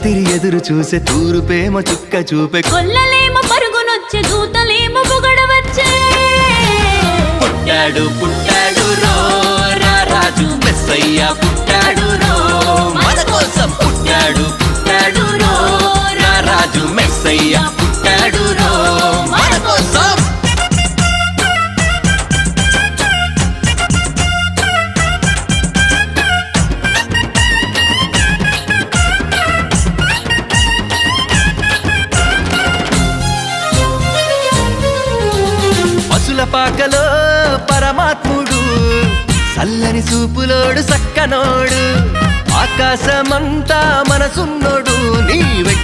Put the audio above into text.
రాత్రి ఎదురు చూసే తూరుపేమ చుక్క చూపే కొల్లలేమో పరుగునొచ్చే దూతలేమో పొగడవచ్చే పుట్టాడు పుట్టాడు రో రాజు మెస్సయ్య పుట్టాడు రో మన కోసం పుట్టాడు పుట్టాడు రో రాజు మెస్సయ్య పుట్టాడు రో మన కోసం పాకలో పరమాత్ముడు చల్లని చూపులోడు సక్కనోడు ఆకాశమంతా మనసున్నోడు నీవే